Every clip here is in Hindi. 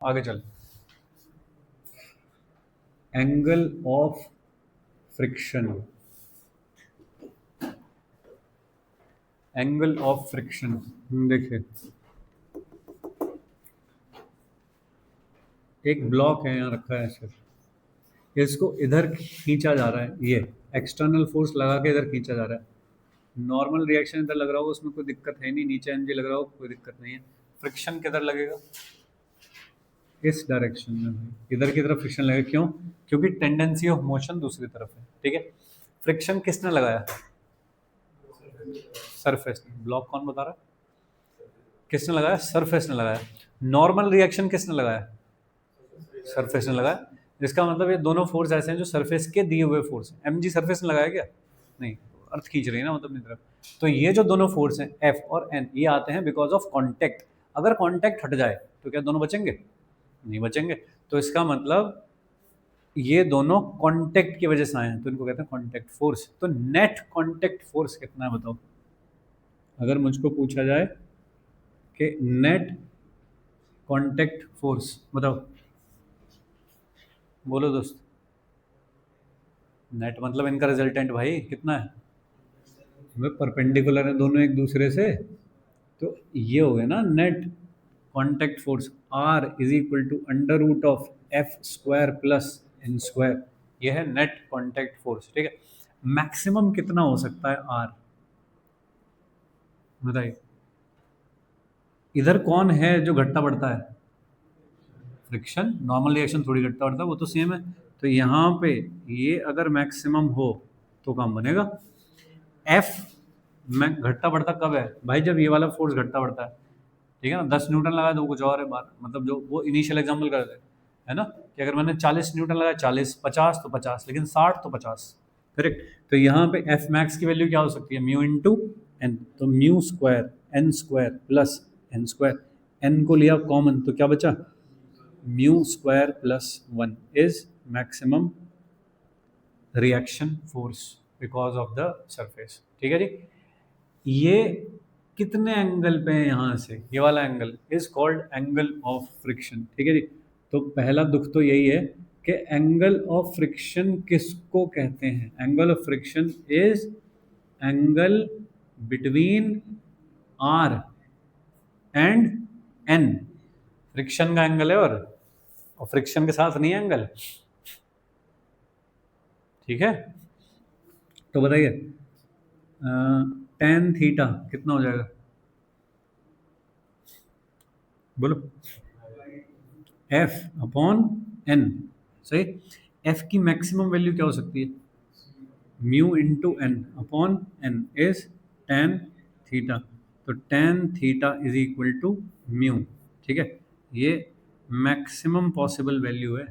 आगे चल। Angle of friction, angle of friction. देखिए एक ब्लॉक है यहाँ रखा है सिर्फ, इसको इधर खींचा जा रहा है, ये एक्सटर्नल फोर्स लगा के इधर खींचा जा रहा है। नॉर्मल रिएक्शन इधर लग रहा होगा, उसमें कोई दिक्कत है नहीं, नीचे एनर्जी लग रहा होगा, कोई दिक्कत नहीं है। फ्रिक्शन किधर लगेगा? इस डायरेक्शन में भाई, इधर की तरफ फ्रिक्शन लगेगा। क्यों? क्योंकि टेंडेंसी ऑफ मोशन दूसरी तरफ है। ठीक है, फ्रिक्शन किसने लगाया? सरफेस ने। ब्लॉक कौन बता रहा है? किसने लगाया? सरफेस ने लगाया। नॉर्मल रिएक्शन किसने लगाया? सरफेस ने लगाया। इसका मतलब ये दोनों फोर्स ऐसे हैं जो सरफेस के दिए हुए फोर्स हैं। एम जी सरफेस ने लगाया क्या? नहीं, अर्थ खींच रही है ना मतलब अपनी तरफ। तो ये जो दोनों फोर्स हैं एफ और एन, ये आते हैं बिकॉज ऑफ कॉन्टेक्ट। अगर कॉन्टेक्ट हट जाए तो क्या दोनों बचेंगे? नहीं बचेंगे। तो इसका मतलब ये दोनों कॉन्टेक्ट की वजह से आए हैं, तो इनको कहते हैं कॉन्टेक्ट फोर्स। तो नेट कॉन्टेक्ट फोर्स कितना है बताओ? अगर मुझको पूछा जाए कि नेट कॉन्टेक्ट फोर्स बताओ, बोलो दोस्त। नेट मतलब इनका रिजल्टेंट भाई कितना है? वे परपेंडिकुलर है दोनों एक दूसरे से, तो ये हो गया ना net contact force. R is equal to under root of F square plus N square. ये है नेट कॉन्टेक्ट फोर्स। ठीक है, मैक्सिमम कितना हो सकता है आर? बताइए। इधर कौन है जो घटता बढ़ता है? फ्रिक्शन। नॉर्मल रिएक्शन थोड़ी घटता बढ़ता है, वो तो सेम है। तो यहाँ पे ये अगर मैक्सिमम हो तो काम बनेगा। एफ में घटता बढ़ता कब है भाई? जब ये वाला फोर्स घटता बढ़ता है। ठीक है ना, 10 न्यूटन लगाया तो कुछ और है बात, मतलब जो वो इनिशियल एग्जांपल कर रहे है ना, कि अगर मैंने 40 न्यूटन लगाया, 40 50 तो 50, लेकिन 60 तो 50। करेक्ट। तो यहाँ पे एफ मैक्स की वैल्यू क्या हो सकती है? Mu into n. तो mu square n square plus N square. N को लिया कॉमन तो क्या बचा? Mu square plus 1 is maximum reaction force because of the surface. ठीक है जी। ये कितने एंगल पे है यहाँ से? ये वाला angle is called angle of friction. ठीक है जी। तो पहला दुख तो यही है कि एंगल ऑफ फ्रिक्शन किसको कहते हैं? Angle of friction is angle between R and N. Friction का एंगल है, और फ्रिक्शन के साथ नहीं है एंगल। ठीक है, तो बताइए टेन थीटा कितना हो जाएगा? बोलो। F upon n. सही। एफ की मैक्सिमम वैल्यू क्या हो सकती है? Mu into n upon n is tan theta. तो tan theta is equal to mu. ठीक है, ये मैक्सिमम पॉसिबल वैल्यू है,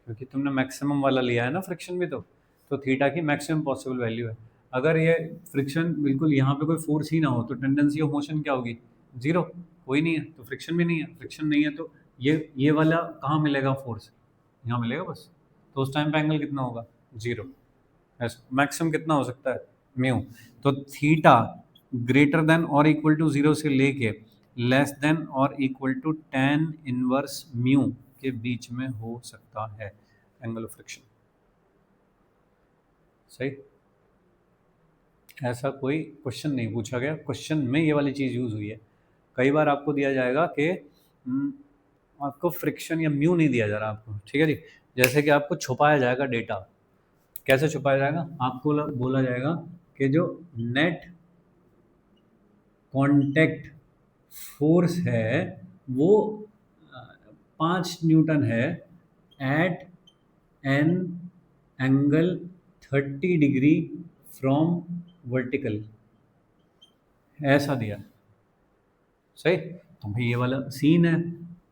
क्योंकि तुमने मैक्सिमम वाला लिया है ना फ्रिक्शन भी। तो थीटा की मैक्सिमम पॉसिबल वैल्यू है। अगर ये फ्रिक्शन बिल्कुल यहाँ पे कोई फोर्स ही ना हो तो टेंडेंसी ऑफ मोशन क्या होगी? जीरो। कोई नहीं है तो फ्रिक्शन भी नहीं है। फ्रिक्शन नहीं है तो ये वाला कहाँ मिलेगा फोर्स? यहाँ मिलेगा बस। तो उस टाइम पे एंगल कितना होगा? जीरो। ऐसा मैक्सिमम कितना हो सकता है? म्यू। तो थीटा ग्रेटर देन और इक्वल टू जीरो से लेके लेस देन और equal to tan inverse mu के बीच में हो सकता है एंगल ऑफ फ्रिक्शन। सही। ऐसा कोई क्वेश्चन नहीं पूछा गया, क्वेश्चन में ये वाली चीज़ यूज़ हुई है। कई बार आपको दिया जाएगा कि आपको फ्रिक्शन या म्यू नहीं दिया जा रहा आपको। ठीक है जी। जैसे कि आपको छुपाया जाएगा डेटा। कैसे छुपाया जाएगा? आपको बोला जाएगा कि जो नेट कांटेक्ट फोर्स है वो 5 न्यूटन है at an angle 30 degree from vertical. ऐसा दिया। सही। तो भाई ये वाला सीन है,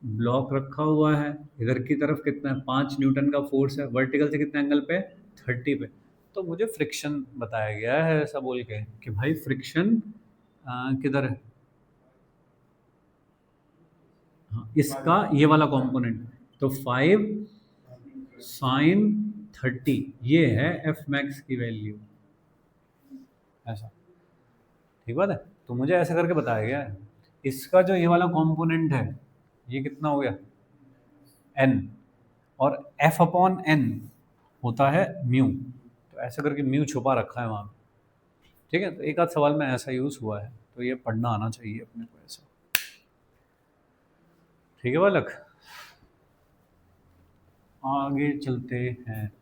ब्लॉक रखा हुआ है, इधर की तरफ कितना है? 5 न्यूटन का फोर्स है, वर्टिकल से कितने एंगल पे? 30 पे। तो मुझे फ्रिक्शन बताया गया है ऐसा बोल के कि भाई फ्रिक्शन किधर है? हाँ, इसका ये वाला कंपोनेंट। तो 5 साइन 30 ये है एफ मैक्स की वैल्यू। ऐसा। ठीक बात है। तो मुझे ऐसे करके बताया गया है। इसका जो ये वाला कंपोनेंट है ये कितना हो गया n, और f अपॉन n होता है म्यू, तो ऐसा करके म्यू छुपा रखा है वहाँ पे। ठीक है, तो एक आध सवाल में ऐसा यूज़ हुआ है, तो ये पढ़ना आना चाहिए अपने को ऐसा। ठीक है बालक, आगे चलते हैं।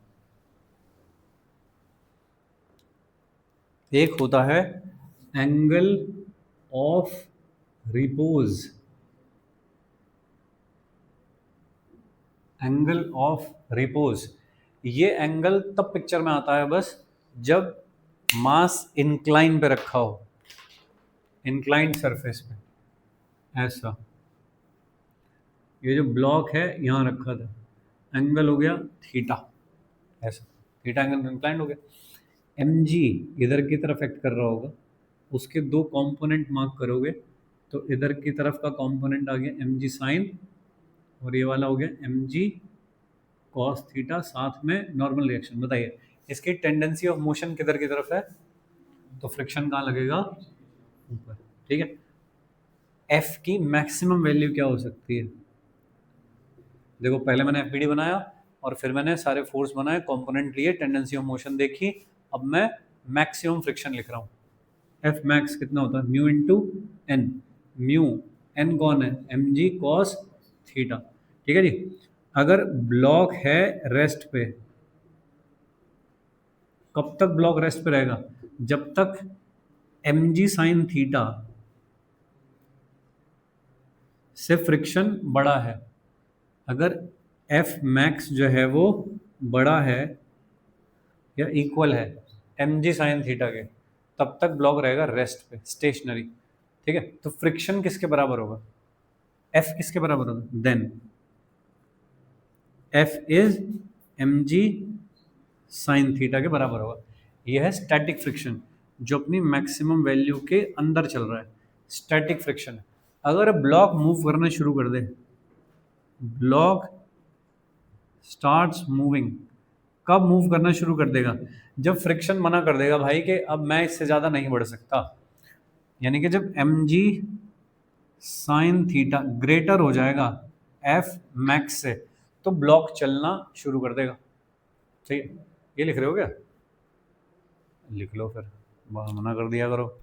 एक होता है angle of repose, angle of repose. ये एंगल तब पिक्चर में आता है बस जब मास इंक्लाइन पे रखा हो, इंक्लाइंड सरफेस पे, ऐसा। ये जो ब्लॉक है यहाँ रखा था, एंगल हो गया थीटा, ऐसा थीटा एंगल इंक्लाइंड हो गया। एम जी इधर की तरफ एक्ट कर रहा होगा, उसके दो कंपोनेंट मार्क करोगे तो इधर की तरफ का कंपोनेंट आ गया एम जी साइन, और ये वाला हो गया एम जी कॉस थीटा, साथ में नॉर्मल रिएक्शन। बताइए इसकी टेंडेंसी ऑफ मोशन किधर की तरफ है, तो फ्रिक्शन कहाँ लगेगा, ऊपर। ठीक है, एफ की मैक्सिमम वैल्यू क्या हो सकती है, देखो पहले मैंने एफ बनाया और फिर मैंने सारे फोर्स बनाए, कंपोनेंट लिए, टेंडेंसी ऑफ मोशन देखी, अब मैं मैक्सिमम फ्रिक्शन लिख रहा हूँ। एफ मैक्स कितना होता है, mu into N, mu N कौन है, एम जी कॉस थीटा। ठीक है जी, अगर ब्लॉक है रेस्ट पे, कब तक ब्लॉक रेस्ट पे रहेगा, जब तक एम जी साइन थीटा से फ्रिक्शन बड़ा है। अगर एफ मैक्स जो है वो बड़ा है या इक्वल है एम जी साइन थीटा के, तब तक ब्लॉक रहेगा रेस्ट पे, स्टेशनरी। ठीक है, तो फ्रिक्शन किसके बराबर होगा, एफ किसके बराबर होगा, then F is M ji sine theta के बराबर होगा। यह है स्टैटिक फ्रिक्शन, जो अपनी मैक्सिमम वैल्यू के अंदर चल रहा है, स्टैटिक फ्रिक्शन। अगर ब्लॉक मूव करना शुरू कर दे, ब्लॉक स्टार्ट्स मूविंग, कब मूव करना शुरू कर देगा, जब फ्रिक्शन मना कर देगा भाई कि अब मैं इससे ज़्यादा नहीं बढ़ सकता, यानी कि जब एम जी साइन थीटा ग्रेटर हो जाएगा एफ मैक्स से, तो ब्लॉक चलना शुरू कर देगा। ठीक है, ये लिख रहे हो क्या, लिख लो फिर, मना कर दिया करो।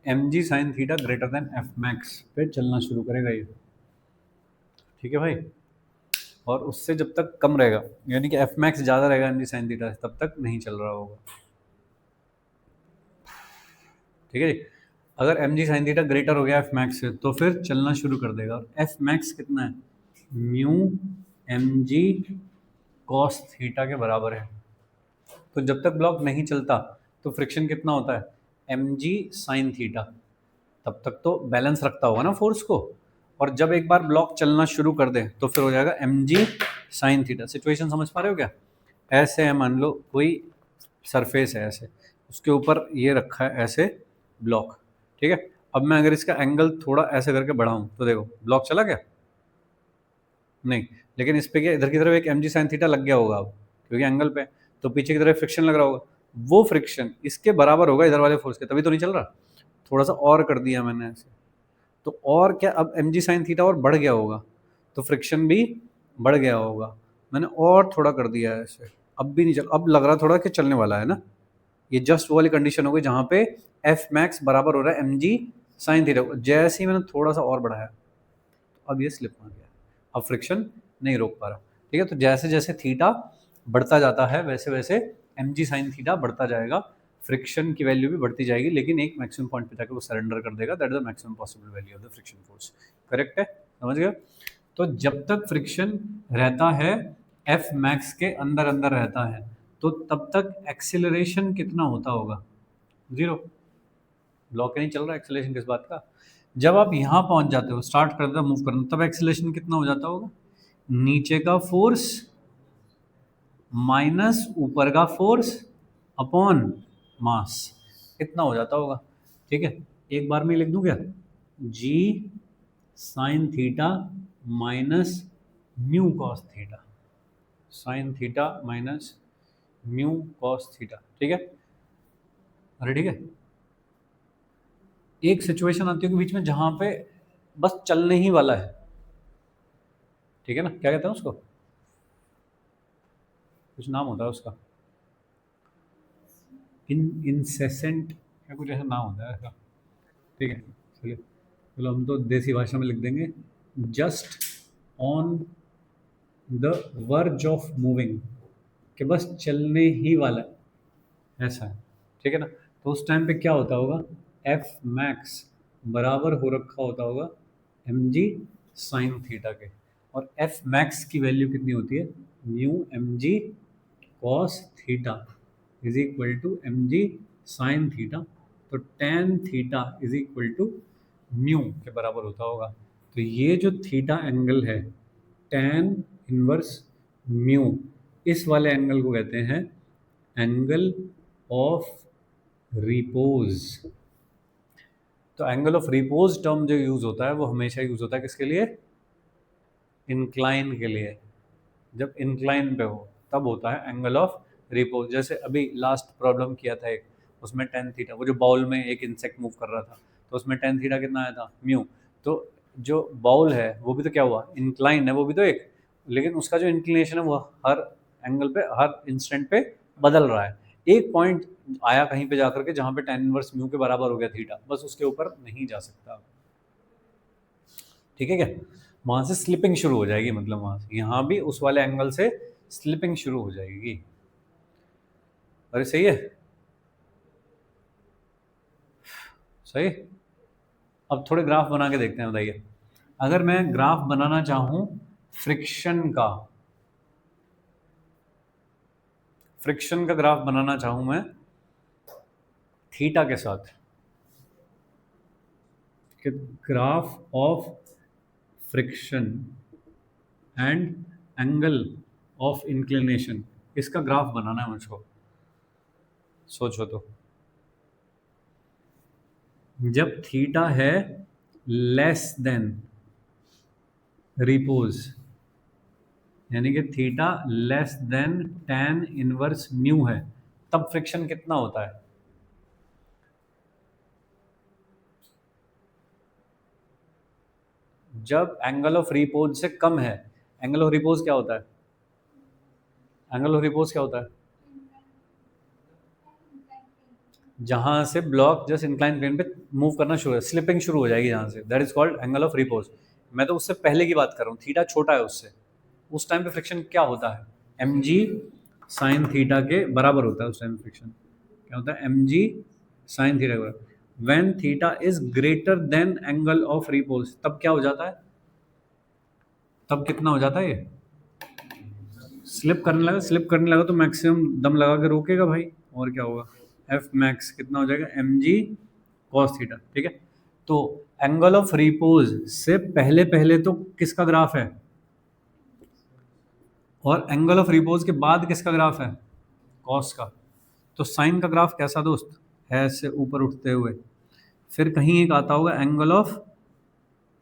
एम जी sine theta greater than F max पे चलना शुरू करेगा ये। ठीक है भाई, और उससे जब तक कम रहेगा, यानी कि एफ मैक्स ज़्यादा रहेगा एम जी साइन थीटा से, तब तक नहीं चल रहा होगा। ठीक है जी, अगर एम जी साइन थीटा ग्रेटर हो गया एफ मैक्स से, तो फिर चलना शुरू कर देगा। एफ मैक्स कितना है, mu M G cos theta के बराबर है। तो जब तक ब्लॉक नहीं चलता तो फ्रिक्शन कितना होता है, एम जी साइन थीटा, तब तक तो बैलेंस रखता होगा ना फोर्स को। और जब एक बार ब्लॉक चलना शुरू कर दे तो फिर हो जाएगा एम जी साइन थीटा। सिचुएशन समझ पा रहे हो क्या, ऐसे है, मान लो कोई सरफेस है ऐसे, उसके ऊपर ये रखा है ऐसे ब्लॉक, ठीक है। अब मैं अगर इसका एंगल थोड़ा ऐसे करके बढ़ाऊं तो देखो ब्लॉक चला गया नहीं, लेकिन इस पे क्या इधर की तरफ एक mg sin थीटा लग गया होगा अब, क्योंकि एंगल पे, तो पीछे की तरफ फ्रिक्शन लग रहा होगा, वो फ्रिक्शन इसके बराबर होगा इधर वाले फोर्स के, तभी तो नहीं चल रहा। थोड़ा सा और कर दिया मैंने ऐसे, तो और क्या अब mg sin थीटा और बढ़ गया होगा, तो फ्रिक्शन भी बढ़ गया होगा। मैंने और थोड़ा कर दिया है ऐसे, अब भी नहीं चल, अब लग रहा थोड़ा कि चलने वाला है ना। ये जस्ट वो वाली कंडीशन हो गई जहाँ पे एफ मैक्स बराबर हो रहा है mg sin थीटा। जैसे ही मैंने थोड़ा सा और बढ़ाया, अब ये स्लिप मार गया, अब फ्रिक्शन नहीं रोक पा रहा, ठीक है। तो जैसे जैसे थीटा बढ़ता जाता है वैसे वैसे mg sin थीटा बढ़ता जाएगा, फ्रिक्शन की वैल्यू भी बढ़ती जाएगी, लेकिन एक मैक्सिमम पॉइंट पे जाकर वो सरेंडर कर देगा, that is the maximum possible value of the friction force. Correct है, समझ गए। तो जब तक फ्रिक्शन रहता है एफ मैक्स के अंदर अंदर रहता है, तो तब तक एक्सेलरेशन कितना होता होगा, जीरो। ब्लॉक नहीं चल रहा, एक्सेलरेशन किस बात का। जब आप यहाँ पहुंच जाते हो, स्टार्ट कर देते हो मूव करना, तब एक्सेलरेशन कितना हो जाता होगा, नीचे का फोर्स माइनस ऊपर का फोर्स अपॉन मास, इतना हो जाता होगा, ठीक है। एक बार में लिख दूं क्या, g sine theta minus mu cos theta, sine theta minus mu cos theta, ठीक है। अरे ठीक है, एक सिचुएशन आती है कि बीच में जहां पे बस चलने ही वाला है, ठीक है ना, क्या कहते हैं उसको, कुछ नाम होता है उसका, इनसेसेंट या कुछ ऐसा नाम होता है ऐसा, ठीक है। चलिए चलो हम तो देसी भाषा में लिख देंगे, just on the verge of moving, कि बस चलने ही वाला है, ऐसा है, ठीक है ना। तो उस टाइम पे क्या होता होगा, एफ मैक्स बराबर हो रखा होता होगा एम जी साइन थीटा के, और एफ मैक्स की वैल्यू कितनी होती है, mu M G cos theta is equal to m ji sine theta, तो tan theta is equal to mu के बराबर होता होगा। तो ये जो थीटा एंगल है टेन इनवर्स म्यू, इस वाले एंगल को कहते हैं एंगल ऑफ रिपोज। तो एंगल ऑफ रिपोज टर्म जो यूज होता है वो हमेशा यूज होता है किसके लिए, इंक्लाइन के लिए। जब इंक्लाइन पे हो तब होता है एंगल ऑफ रिपोज। जैसे अभी लास्ट प्रॉब्लम किया था एक, उसमें टेन थीटा, वो जो बाउल में एक इंसेक्ट मूव कर रहा था, तो उसमें टेन थीटा कितना आया था, म्यू। तो जो बाउल है वो भी तो क्या हुआ, इंक्लाइन है वो भी तो एक, लेकिन उसका जो इंक्लिनेशन है वो हर एंगल पे हर इंस्टेंट पे बदल रहा है। एक पॉइंट आया कहीं पे जाकर के जहां पे टेन इनवर्स म्यू के बराबर हो गया थीटा, बस उसके ऊपर नहीं जा सकता, ठीक है क्या। वहां से स्लिपिंग शुरू हो जाएगी, मतलब वहां से यहाँ भी उस वाले एंगल से स्लिपिंग शुरू हो जाएगी। अरे सही है, सही। अब थोड़े ग्राफ बना के देखते हैं, बताइए अगर मैं ग्राफ बनाना चाहूं फ्रिक्शन का, फ्रिक्शन का ग्राफ बनाना चाहूं मैं थीटा के साथ, कि graph of friction and angle of inclination, इसका ग्राफ बनाना है मुझको। सोचो तो, जब थीटा है लेस देन रिपोज, यानी कि theta less than ten inverse mu है, तब फ्रिक्शन कितना होता है, जब एंगल ऑफ रिपोज से कम है। एंगल ऑफ रिपोज क्या होता है, एंगल ऑफ रिपोज क्या होता है, जहां से ब्लॉक जस्ट इंक्लाइन प्लेन पे मूव करना शुरू है, स्लिपिंग शुरू हो जाएगी जहां से, that is called angle of repose. मैं तो उससे पहले की बात कर रहा हूँ, थीटा छोटा है उससे, उस टाइम पे फ्रिक्शन क्या होता है, एम जी साइन थीटा के बराबर होता है। उस टाइम फ्रिक्शन क्या होता है, एम जी साइन थीटा के बराबर। When theta is greater than angle of repose, तब क्या हो जाता है, तब कितना हो जाता है, ये स्लिप करने लगा, स्लिप करने लगा तो मैक्सिमम दम लगा के रोकेगा भाई, और क्या होगा, एफ मैक्स कितना हो जाएगा, एम जी कॉस थीटा, ठीक है। तो एंगल ऑफ रिपोज से पहले पहले तो किसका ग्राफ है, और एंगल ऑफ रिपोज के बाद किसका ग्राफ है, कॉस का। तो साइन का ग्राफ कैसा दोस्त है, ऐसे ऊपर उठते हुए, फिर कहीं एक आता होगा एंगल ऑफ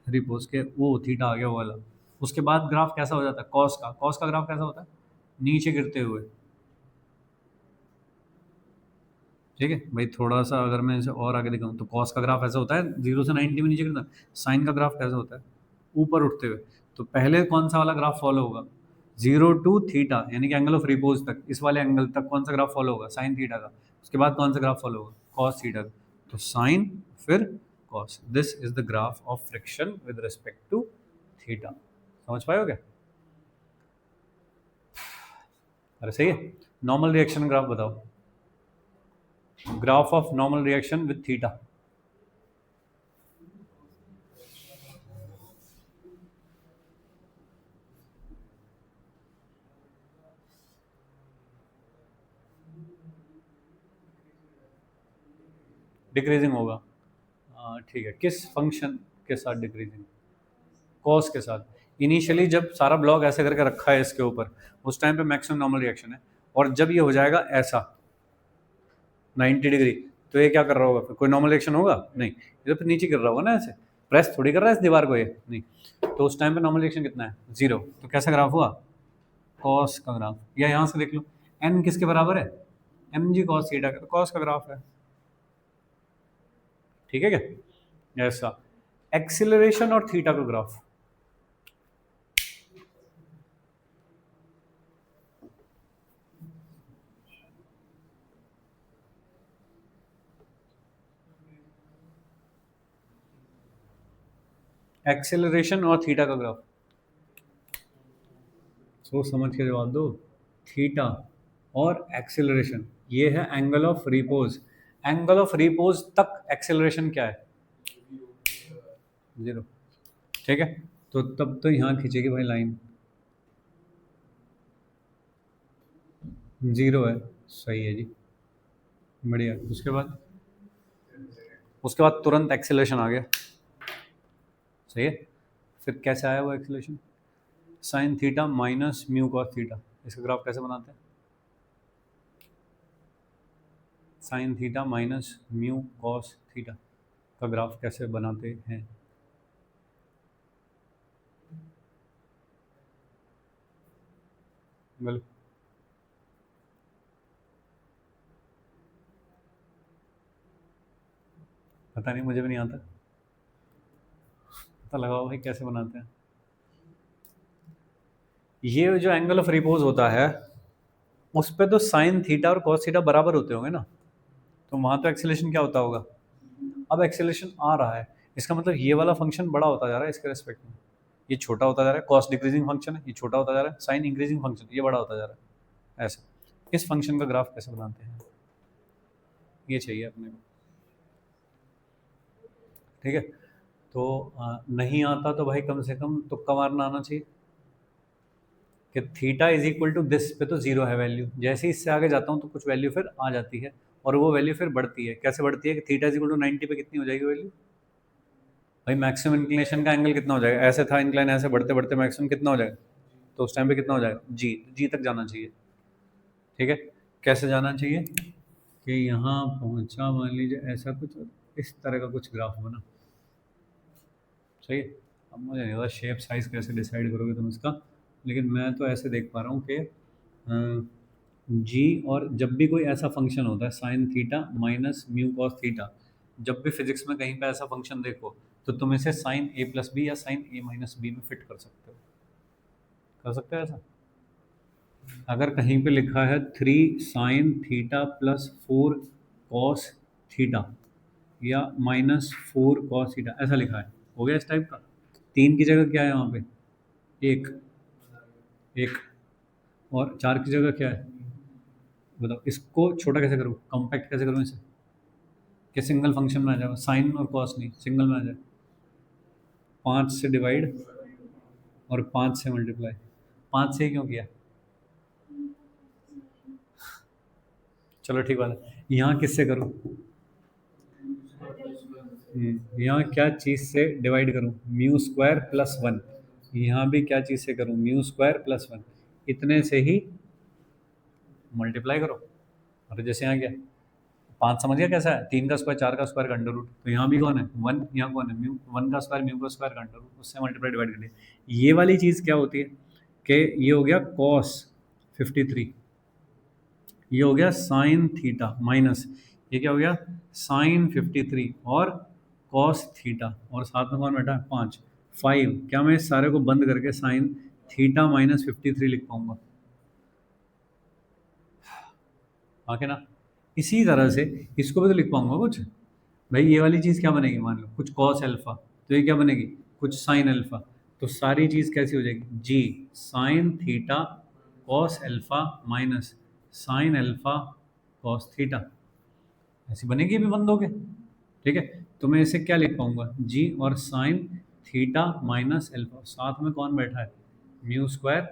रिपोज के, वो थीटा आ गया वो वाला। उसके बाद ग्राफ कैसा हो जाता है कॉस का ग्राफ कैसा होता है, नीचे गिरते हुए। ठीक है भाई, थोड़ा सा अगर मैं इसे और आगे दिखाऊं तो कॉस का ग्राफ ऐसा होता है 0 से 90 में नीचे गिरता है। साइन का ग्राफ कैसा होता है, ऊपर उठते हुए। तो पहले कौन सा वाला ग्राफ फॉलो होगा, 0 टू थीटा यानी कि एंगल ऑफ रिपोज तक, इस वाले एंगल तक कौन सा ग्राफ फॉलो होगा, साइन थीटा का। उसके बाद कौन सा ग्राफ फॉलो होगा, कॉस थीटा का। तो साइन फिर cos, this is the graph of friction with respect to theta. समझ पाए हो क्या? अरे सही है। नॉर्मल रिएक्शन ग्राफ बताओ, graph of normal reaction with theta. Decreasing होगा, ठीक है। किस फंक्शन के साथ डिक्रीजिंग, कॉस के साथ। इनिशियली जब सारा ब्लॉक ऐसे करके रखा है इसके ऊपर, उस टाइम पे मैक्सिमम नॉर्मल रिएक्शन है। और जब ये हो जाएगा ऐसा 90 डिग्री, तो ये क्या कर रहा होगा, फिर कोई नॉर्मल रिएक्शन होगा नहीं, ये तो फिर नीचे गिर रहा होगा ना, ऐसे प्रेस थोड़ी कर रहा है इस दीवार को ये, नहीं। तो उस टाइम पे नॉर्मल रिएक्शन कितना है, 0। तो कैसा ग्राफ हुआ, कॉस का ग्राफ। या यहाँ से देख लो, एन किसके बराबर है, एम जी कॉस थीटा का, तो कॉस का ग्राफ है। ठीक है क्या, ऐसा। एक्सिलरेशन और थीटा का ग्राफ, एक्सेलरेशन और थीटा का ग्राफ, सोच समझ के जवाब दो। थीटा और एक्सेलरेशन, ये है angle of repose. Angle of repose तक एक्सेलरेशन क्या है, 0। ठीक है, तो तब तो यहाँ खींचेगी भाई लाइन, 0 है, सही है जी, बढ़िया। उसके बाद तुरंत एक्सेलरेशन आ गया, सही है। फिर कैसे आया वो acceleration, sign theta minus mu cos theta. इसका ग्राफ कैसे बनाते हैं, sign theta minus mu cos theta का ग्राफ कैसे बनाते हैं। बोलो, पता नहीं, मुझे भी नहीं आता, पता लगाओ भाई कैसे बनाते हैं। ये जो एंगल ऑफ रिपोज होता है, उस पे तो साइन थीटा और कॉस थीटा बराबर होते होंगे ना, तो वहां तो एक्सेलरेशन क्या होता होगा। अब एक्सेलरेशन आ रहा है, इसका मतलब ये वाला फंक्शन बड़ा होता जा रहा है इसके रेस्पेक्ट में, ये छोटा होता जा रहा है। कॉस डिक्रीजिंग फंक्शन है, ये छोटा होता जा रहा है। साइन इंक्रीजिंग फंक्शन, ये बड़ा होता जा रहा है। ऐसा इस फंक्शन का ग्राफ कैसे बनाते हैं, ये चाहिए अपने को। ठीक है, तो नहीं आता तो भाई कम से कम तुक्का मारना आना चाहिए कि theta is equal to this, पे तो 0 है वैल्यू। जैसे ही इससे आगे जाता हूँ तो कुछ वैल्यू फिर आ जाती है, और वो वैल्यू फिर बढ़ती है। कैसे बढ़ती है कि थीटा इज इक्वल टू 90 पे कितनी हो जाएगी वैल्यू, भाई मैक्सिमम इंक्लिनेशन का एंगल कितना हो जाएगा, ऐसे था इंक्लाइन, ऐसे बढ़ते बढ़ते मैक्सिमम कितना हो जाएगा, तो उस टाइम पे कितना हो जाएगा, जी तक जाना चाहिए। ठीक है, कैसे जाना चाहिए कि यहाँ पहुँचा, मान लीजिए ऐसा कुछ, इस तरह का कुछ ग्राफ बना, सही है। अब मुझे नहीं पता शेप साइज कैसे डिसाइड करोगे तुम इसका, लेकिन मैं तो ऐसे देख पा रहा हूँ कि जी, और जब भी कोई ऐसा फंक्शन होता है sign theta minus mu cos theta, जब भी फिजिक्स में कहीं पे ऐसा फंक्शन देखो, तो तुम इसे साइन ए प्लस बी या साइन ए माइनस बी में फिट कर सकते हो। कर सकते हो ऐसा, अगर कहीं पे लिखा है 3 sine theta plus 4 cos theta या माइनस 4 कॉस थीटा, ऐसा लिखा है, हो गया इस टाइप का। 3 की जगह क्या है वहाँ पे, एक, एक, और 4 की जगह क्या है, बताओ। इसको छोटा कैसे करूँ, कॉम्पैक्ट कैसे करूँ इसे, कि सिंगल फंक्शन में आ जाए, साइन और कॉस नहीं, सिंगल में आ जाए। 5 से डिवाइड और 5 से मल्टीप्लाई। 5 से ही क्यों किया, चलो ठीक बात है। यहाँ किससे करूँ, यहाँ क्या चीज़ से डिवाइड करूँ, म्यू स्क्वायर प्लस 1। यहाँ भी क्या चीज़ से करूँ, म्यू स्क्वायर प्लस 1। इतने से ही मल्टीप्लाई करो, और जैसे यहाँ क्या 5 समझ गया कैसा है, 3 का स्क्वायर 4 का स्क्वायर का अंडर रूट, तो यहाँ भी कौन है 1, यहाँ कौन है म्यू, 1 का स्क्वायर म्यू का स्क्वायर का अंडर रूट, उससे मल्टीप्लाई डिवाइड कर दिया। ये वाली चीज़ क्या होती है कि ये हो गया कॉस 53, ये हो गया साइन थीटा माइनस ये क्या हो गया साइन 53 और कॉस थीटा, और साथ में कौन बैठा है 5 5, क्या मैं इस सारे को बंद करके साइन थीटा माइनस 53 लिख पाऊंगा? हाँ के ना। इसी तरह से इसको भी तो लिख पाऊंगा कुछ। भाई ये वाली चीज़ क्या बनेगी, मान लो कुछ कॉस अल्फा, तो ये क्या बनेगी कुछ साइन अल्फा, तो सारी चीज़ कैसी हो जाएगी g sine theta cos alpha minus sine alpha cos theta, ऐसी बनेगी भी बंद हो के। ठीक है, तो मैं इसे क्या लिख पाऊंगा जी और साइन थीटा माइनस अल्फा, साथ में कौन बैठा है mu square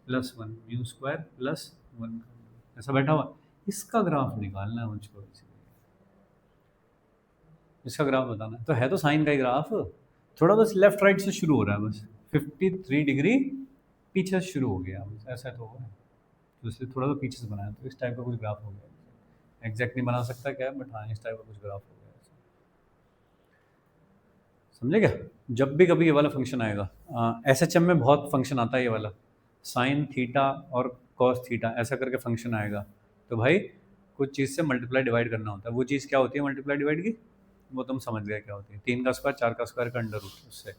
plus 1 mu square plus 1, ऐसा बैठा हुआ। इसका ग्राफ निकालना है मुझको, इसका ग्राफ बताना है, तो है तो साइन का ही ग्राफ, थोड़ा बस लेफ्ट राइट से शुरू हो रहा है, बस 53 डिग्री पीछे से शुरू हो गया, बस ऐसा तो हो रहा है, तो इसलिए थोड़ा सा पीछे से बनाया, तो इस टाइप का कुछ ग्राफ हो गया। एग्जैक्ट नहीं बना सकता क्या, बट हाँ इस टाइप का कुछ ग्राफ हो गया। समझे क्या? जब भी कभी ये वाला फंक्शन आएगा, एसएचएम में बहुत फंक्शन आता है ये वाला, साइन थीटा और कॉस थीटा ऐसा करके फंक्शन आएगा, तो भाई कुछ चीज़ से मल्टीप्लाई डिवाइड करना होता है, वो चीज़ क्या होती है मल्टीप्लाई डिवाइड की, वो तुम समझ गए क्या होती है, 3 का स्क्वायर 4 का स्क्वायर का अंडर रूट उससे।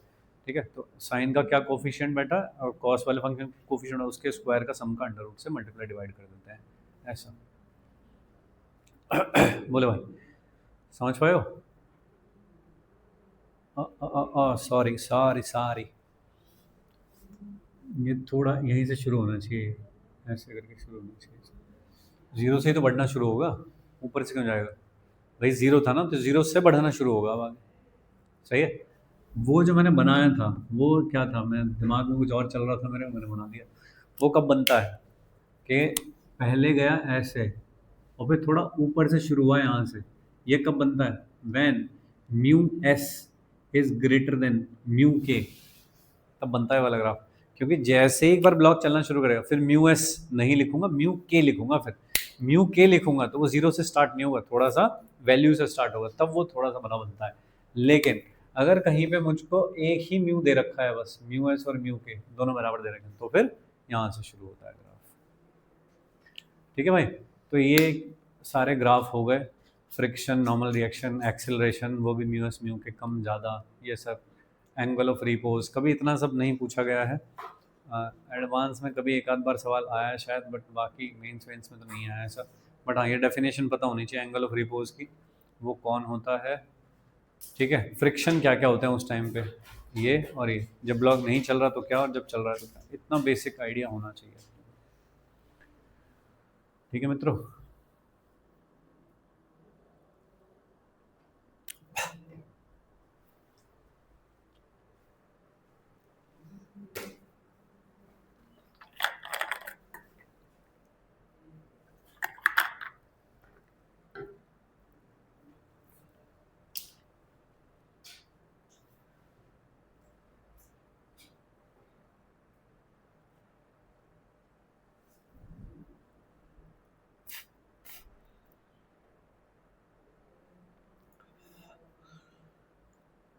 ठीक है, तो साइन का क्या कोफिशिएंट बैठा और कॉस वाले फंक्शन कोफिशिएंट उसके स्क्वायर का सम का अंडर रूट से मल्टीप्लाई डिवाइड कर देते हैं, ऐसा। बोले भाई समझ पाए हो? सॉरी सॉरी सॉरी, ये थोड़ा यहीं से शुरू होना चाहिए, ऐसे करके शुरू होना चाहिए, जीरो से ही तो बढ़ना शुरू होगा, ऊपर से क्यों जाएगा? भाई जीरो था ना, तो जीरो से बढ़ना शुरू होगा अब आगे। सही है, वो जो मैंने बनाया था वो क्या था, मैं दिमाग में कुछ और चल रहा था मेरे, मैंने बना दिया। वो कब बनता है कि पहले गया ऐसे और फिर थोड़ा ऊपर से शुरू हुआ यहाँ से, ये कब बनता है when mu S is greater than mu के, तब बनता है वाला ग्राफ। क्योंकि जैसे ही एक बार ब्लॉक चलना शुरू करेगा फिर म्यू एस नहीं लिखूंगा म्यू के लिखूंगा, फिर म्यू के लिखूंगा तो वो जीरो से स्टार्ट नहीं होगा, थोड़ा सा वैल्यू से स्टार्ट होगा, तब वो थोड़ा सा बड़ा बनता है। लेकिन अगर कहीं पे मुझको एक ही म्यू दे रखा है, बस म्यू एस और म्यू के दोनों बराबर दे रखे हैं, तो फिर यहाँ से शुरू होता है ग्राफ। ठीक है भाई, तो ये सारे ग्राफ हो गए, फ्रिक्शन, नॉर्मल रिएक्शन, एक्सेलरेशन, वो भी म्यू एस म्यू के कम ज़्यादा, ये सब, एंगल ऑफ रिपोज, कभी इतना सब नहीं पूछा गया है, एडवांस में कभी एक आध बार सवाल आया है शायद, बट बाकी मेंस वेंस में तो नहीं आया ऐसा। बट हाँ ये डेफिनेशन पता होनी चाहिए एंगल ऑफ रिपोज की, वो कौन होता है। ठीक है, फ्रिक्शन क्या क्या होते हैं उस टाइम पे, ये और ये, जब ब्लॉक नहीं चल रहा तो क्या और जब चल रहा है तो क्या, इतना बेसिक आइडिया होना चाहिए। ठीक है मित्रों,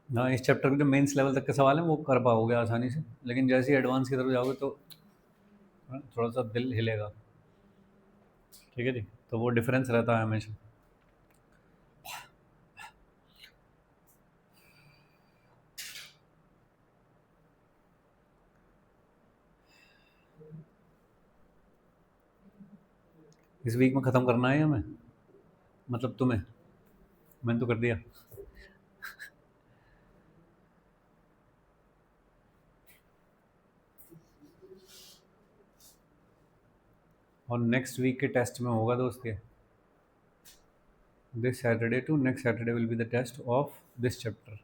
हाँ इस चैप्टर के जो मेंस लेवल तक के सवाल हैं वो कर पाओगे आसानी से, लेकिन जैसे ही एडवांस की तरफ जाओगे तो थोड़ा सा दिल हिलेगा। ठीक है जी, तो वो डिफरेंस रहता है हमेशा। इस वीक में ख़त्म करना है या मैं, मतलब तुम्हें, मैंने तो कर दिया। और नेक्स्ट वीक के टेस्ट में होगा दोस्त ये, this Saturday to next Saturday will be the test of this chapter.